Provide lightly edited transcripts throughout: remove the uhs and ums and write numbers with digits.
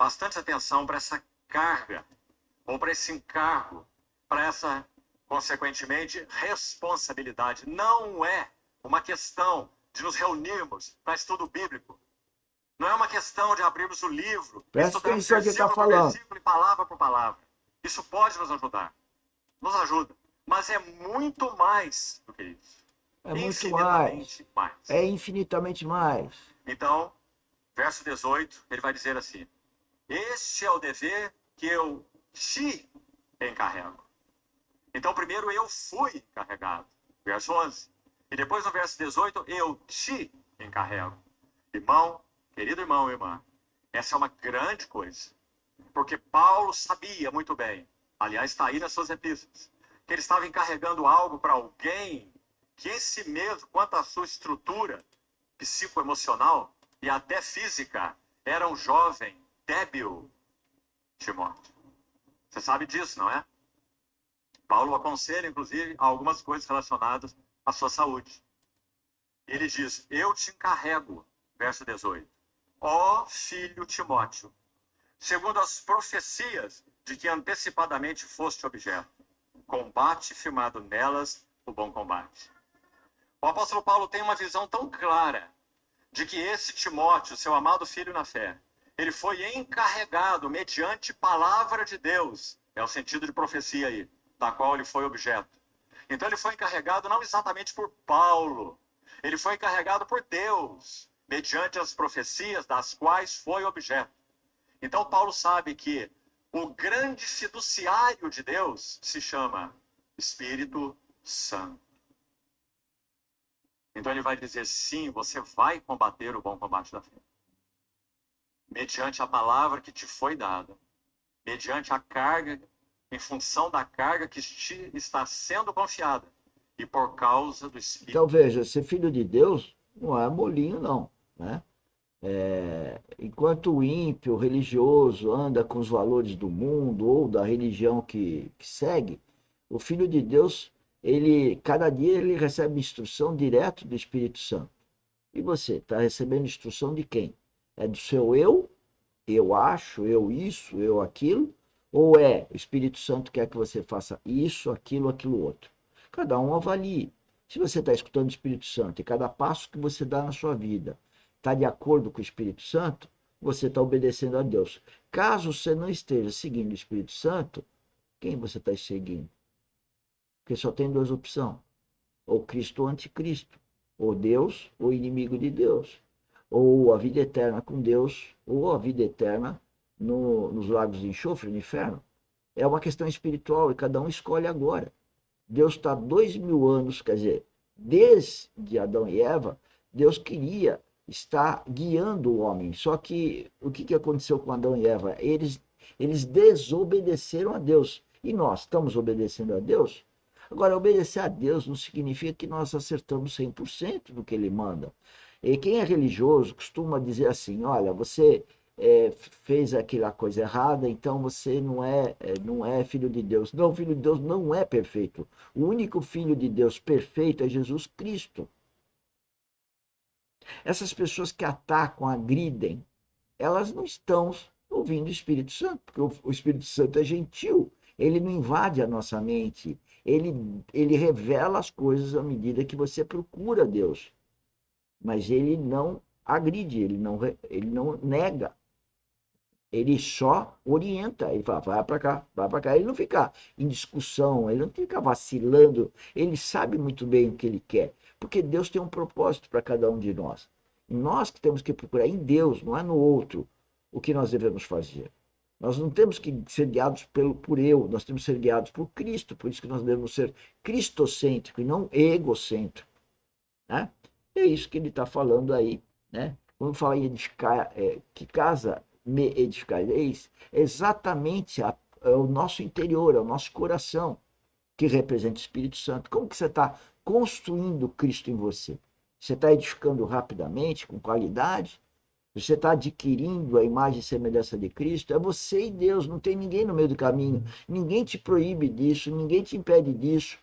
bastante atenção para essa carga, ou para esse encargo, para essa, consequentemente, responsabilidade. Não é uma questão de nos reunirmos para estudo bíblico. Não é uma questão de abrirmos o livro, Presta estudarmos atenção no que ele está versículo por falando. versículo e palavra por palavra. Isso pode nos ajudar. Nos ajuda. Mas é muito mais do que isso. É muito mais. Infinitamente mais. É infinitamente mais. Então, verso 18, ele vai dizer assim: este é o dever que eu te encarrego. Então, primeiro eu fui encarregado. Verso 11. E depois no verso 18, eu te encarrego. Irmão, querido irmão e irmã, essa é uma grande coisa. Porque Paulo sabia muito bem, aliás, está aí nas suas epístolas, que ele estava encarregando algo para alguém que em si mesmo, quanto à sua estrutura psicoemocional e até física, era um jovem débil, Timóteo. Você sabe disso, não é? Paulo aconselha, inclusive, algumas coisas relacionadas à sua saúde. Ele diz: eu te encarrego, verso 18, ó filho Timóteo, segundo as profecias de que antecipadamente foste objeto, combate firmado nelas o bom combate. O apóstolo Paulo tem uma visão tão clara de que esse Timóteo, seu amado filho na fé, ele foi encarregado mediante palavra de Deus, é o sentido de profecia aí, da qual ele foi objeto. Então ele foi encarregado não exatamente por Paulo, ele foi encarregado por Deus, mediante as profecias das quais foi objeto. Então Paulo sabe que o grande fiduciário de Deus se chama Espírito Santo. Então ele vai dizer: sim, você vai combater o bom combate da fé. Mediante a palavra que te foi dada, mediante a carga, em função da carga que te está sendo confiada, e por causa do Espírito. Então veja, ser filho de Deus não é molinho, não, né? Enquanto o ímpio, o religioso, anda com os valores do mundo ou da religião que segue, o Filho de Deus, cada dia ele recebe instrução direto do Espírito Santo. E você, está recebendo instrução de quem? É do seu eu acho, eu isso, eu aquilo? Ou é o Espírito Santo quer que você faça isso, aquilo, outro? Cada um avalie. Se você está escutando o Espírito Santo e cada passo que você dá na sua vida está de acordo com o Espírito Santo, você está obedecendo a Deus. Caso você não esteja seguindo o Espírito Santo, quem você está seguindo? Porque só tem duas opções: ou Cristo ou anticristo, ou Deus ou inimigo de Deus, ou a vida eterna com Deus, ou a vida eterna nos lagos de enxofre, no inferno. É uma questão espiritual e cada um escolhe agora. Deus está 2000 anos, quer dizer, desde Adão e Eva, Deus queria estar guiando o homem. Só que o que aconteceu com Adão e Eva? Eles desobedeceram a Deus. E nós estamos obedecendo a Deus? Agora, obedecer a Deus não significa que nós acertamos 100% do que Ele manda. E quem é religioso costuma dizer assim: olha, você fez aquela coisa errada, então você não é filho de Deus. Não, o filho de Deus não é perfeito. O único filho de Deus perfeito é Jesus Cristo. Essas pessoas que atacam, agridem, elas não estão ouvindo o Espírito Santo, porque o Espírito Santo é gentil, ele não invade a nossa mente, ele revela as coisas à medida que você procura Deus, mas ele não agride, ele não nega, ele só orienta, ele fala, vai para cá, ele não fica em discussão, ele não fica vacilando, ele sabe muito bem o que ele quer, porque Deus tem um propósito para cada um de nós. Nós que temos que procurar em Deus, não é no outro, o que nós devemos fazer. Nós não temos que ser guiados por eu, nós temos que ser guiados por Cristo, por isso que nós devemos ser cristocêntricos e não egocêntricos. Né? É isso que ele está falando aí. Né? Quando fala em edificar, que casa me edificareis, exatamente é o nosso interior, é o nosso coração, que representa o Espírito Santo. Como que você está construindo Cristo em você? Você está edificando rapidamente, com qualidade? Você está adquirindo a imagem e semelhança de Cristo? É você e Deus, não tem ninguém no meio do caminho. Ninguém te proíbe disso, ninguém te impede disso.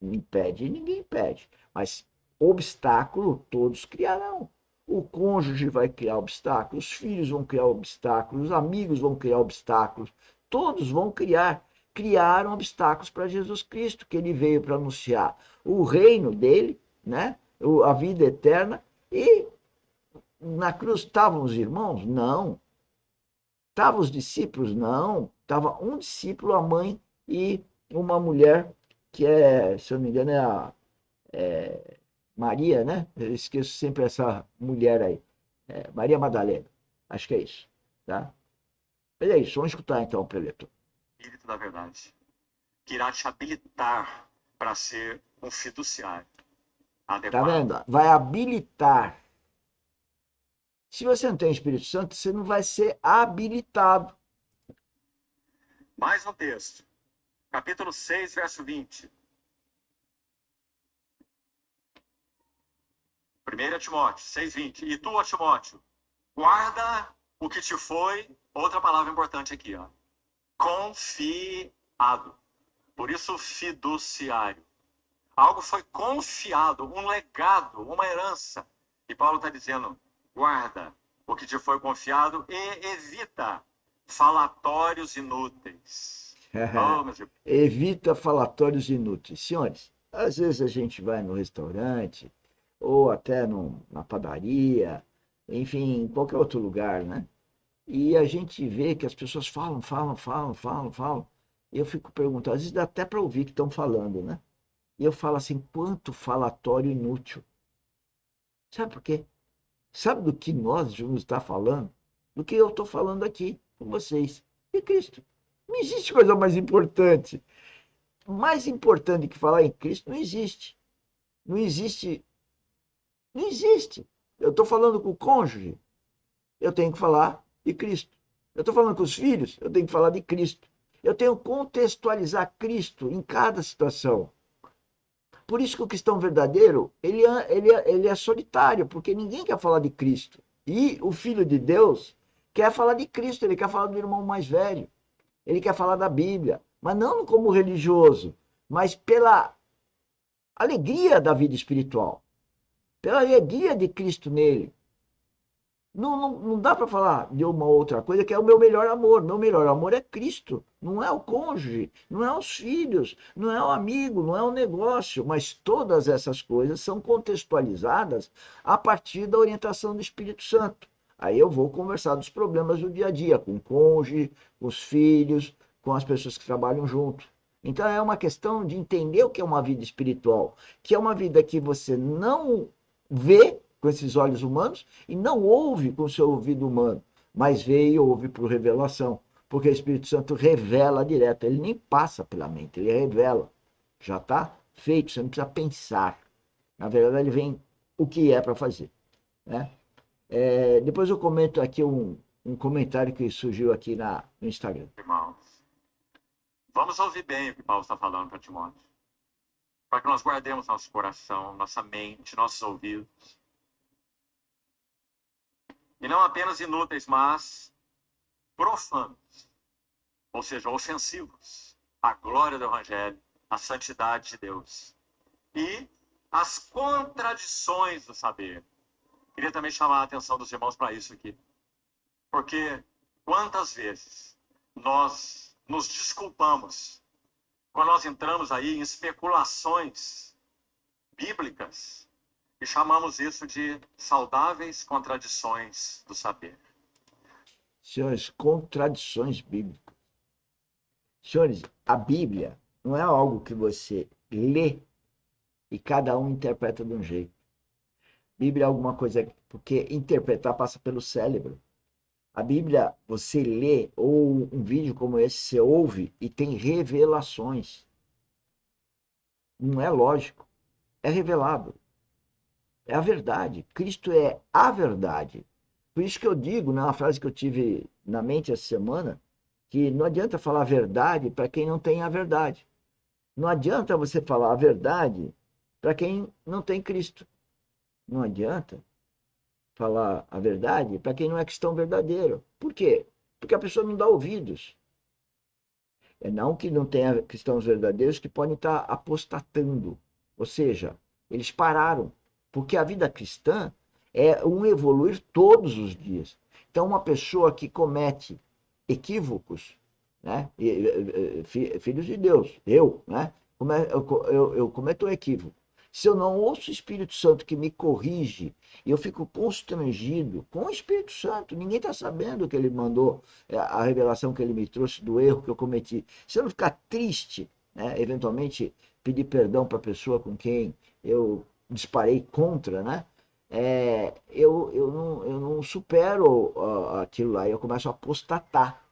Impede, ninguém impede. Mas obstáculo todos criarão. o cônjuge vai criar obstáculos, os filhos vão criar obstáculos, os amigos vão criar obstáculos, todos vão criaram obstáculos para Jesus Cristo, que ele veio para anunciar o reino dele, né? A vida eterna, e na cruz estavam os irmãos? Não. Estavam os discípulos? Não. Estava um discípulo, a mãe e uma mulher que se eu não me engano, Maria, né? Eu esqueço sempre essa mulher aí. Maria Madalena. Acho que é isso. Tá? Mas é isso, vamos escutar então o preletor. Espírito da verdade, que irá te habilitar para ser um fiduciário adequado. Tá vendo? Vai habilitar. Se você não tem o Espírito Santo, você não vai ser habilitado. Mais um texto. Capítulo 6, verso 20. 1 Timóteo 6,20. E tu, ó Timóteo, guarda o que te foi, outra palavra importante aqui, ó, confiado. Por isso, fiduciário. Algo foi confiado, um legado, uma herança. E Paulo está dizendo, guarda o que te foi confiado e evita falatórios inúteis. Oh, meu Deus. Evita falatórios inúteis. Senhores, às vezes a gente vai no restaurante, ou até na padaria, enfim, em qualquer outro lugar, né? E a gente vê que as pessoas falam. E eu fico perguntando, às vezes dá até para ouvir que estão falando, né? E eu falo assim, quanto falatório inútil. Sabe por quê? Sabe do que nós vamos estar falando? Do que eu estou falando aqui com vocês. E Cristo. Não existe coisa mais importante. Mais importante que falar em Cristo não existe. Não existe. Não existe. Eu estou falando com o cônjuge, eu tenho que falar de Cristo. Eu estou falando com os filhos, eu tenho que falar de Cristo. Eu tenho que contextualizar Cristo em cada situação. Por isso que o cristão verdadeiro, ele é solitário, porque ninguém quer falar de Cristo. E o Filho de Deus quer falar de Cristo, ele quer falar do irmão mais velho. Ele quer falar da Bíblia, mas não como religioso, mas pela alegria da vida espiritual, pela alegria de Cristo nele. Não dá para falar de uma outra coisa que é o meu melhor amor. Meu melhor amor é Cristo, não é o cônjuge, não é os filhos, não é o amigo, não é o negócio, mas todas essas coisas são contextualizadas a partir da orientação do Espírito Santo. Aí eu vou conversar dos problemas do dia a dia, com o cônjuge, com os filhos, com as pessoas que trabalham junto. Então é uma questão de entender o que é uma vida espiritual, que é uma vida que você não vê com esses olhos humanos e não ouve com o seu ouvido humano, mas vê e ouve por revelação, porque o Espírito Santo revela direto, ele nem passa pela mente, ele revela, já está feito, você não precisa pensar, na verdade ele vem o que é para fazer, né? Depois eu comento aqui um comentário que surgiu aqui no Instagram. Irmãos, vamos ouvir bem o que Paulo está falando para Timóteo, para que nós guardemos nosso coração, nossa mente, nossos ouvidos, e não apenas inúteis, mas profanos, ou seja, ofensivos à glória do Evangelho, à santidade de Deus e às contradições do saber. Queria também chamar a atenção dos irmãos para isso aqui, porque quantas vezes nós nos desculpamos quando nós entramos aí em especulações bíblicas e chamamos isso de saudáveis contradições do saber. Senhores, contradições bíblicas. Senhores, a Bíblia não é algo que você lê e cada um interpreta de um jeito. Bíblia é alguma coisa, porque interpretar passa pelo cérebro. A Bíblia, você lê, ou um vídeo como esse, você ouve e tem revelações. Não é lógico, é revelado. É a verdade. Cristo é a verdade. Por isso que eu digo, né, uma frase que eu tive na mente essa semana, que não adianta falar a verdade para quem não tem a verdade. Não adianta você falar a verdade para quem não tem Cristo. Não adianta falar a verdade para quem não é cristão verdadeiro. Por quê? Porque a pessoa não dá ouvidos. É não que não tenha cristãos verdadeiros que podem estar apostatando. Ou seja, eles pararam. Porque a vida cristã É um evoluir todos os dias. Então, uma pessoa que comete equívocos, né? Filhos de Deus, né? Eu cometo um equívoco. Se eu não ouço o Espírito Santo que me corrige, eu fico constrangido com o Espírito Santo. Ninguém está sabendo que ele mandou, a revelação que ele me trouxe do erro que eu cometi. Se eu não ficar triste, né? Eventualmente pedir perdão para a pessoa com quem eu disparei contra, né? Eu não supero aquilo lá, eu começo a apostatar.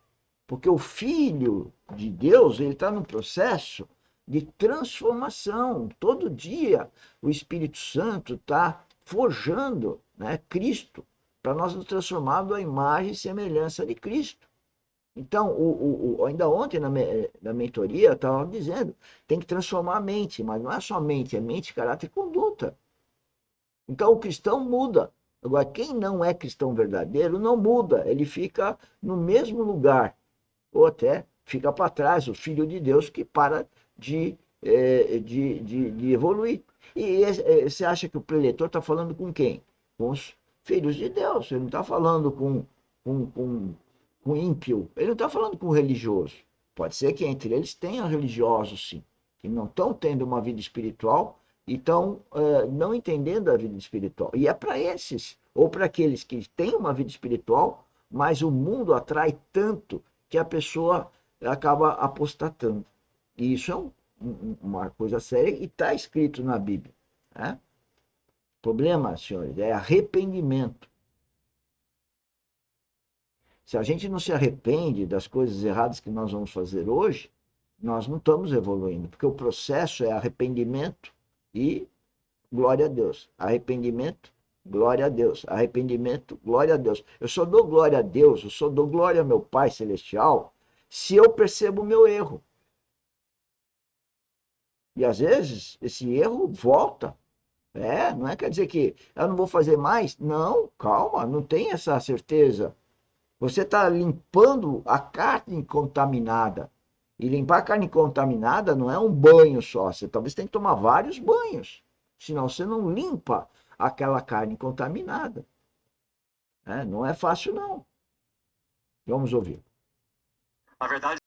Porque o Filho de Deus, ele está num processo de transformação. Todo dia o Espírito Santo está forjando, né, Cristo, para nós nos transformarmos à imagem e semelhança de Cristo. Então, ainda ontem na mentoria, eu estava dizendo, tem que transformar a mente, mas não é só mente, é mente, caráter e conduta. Então, o cristão muda. Agora, quem não é cristão verdadeiro não muda, ele fica no mesmo lugar ou até fica para trás o Filho de Deus que para de evoluir. E você acha que o preletor está falando com quem? Com os filhos de Deus. Ele não está falando com, com, com ímpio. Ele não está falando com religioso. Pode ser que entre eles tenha religiosos, sim, que não estão tendo uma vida espiritual e estão não entendendo a vida espiritual. E é para esses, ou para aqueles que têm uma vida espiritual, mas o mundo atrai tanto que a pessoa acaba apostatando. E isso é uma coisa séria e está escrito na Bíblia. Né? O problema, senhores, é arrependimento. Se a gente não se arrepende das coisas erradas que nós vamos fazer hoje, nós não estamos evoluindo, porque o processo é arrependimento e glória a Deus. Arrependimento, glória a Deus. Arrependimento, glória a Deus. Eu só dou glória a Deus, eu só dou glória ao meu Pai Celestial se eu percebo o meu erro. E às vezes esse erro volta. Não é quer dizer que eu não vou fazer mais. Não, calma, não tem essa certeza. Você está limpando a carne contaminada. E limpar a carne contaminada não é um banho só. Você talvez tenha que tomar vários banhos. Senão você não limpa aquela carne contaminada. Não é fácil, não. Vamos ouvir. A verdade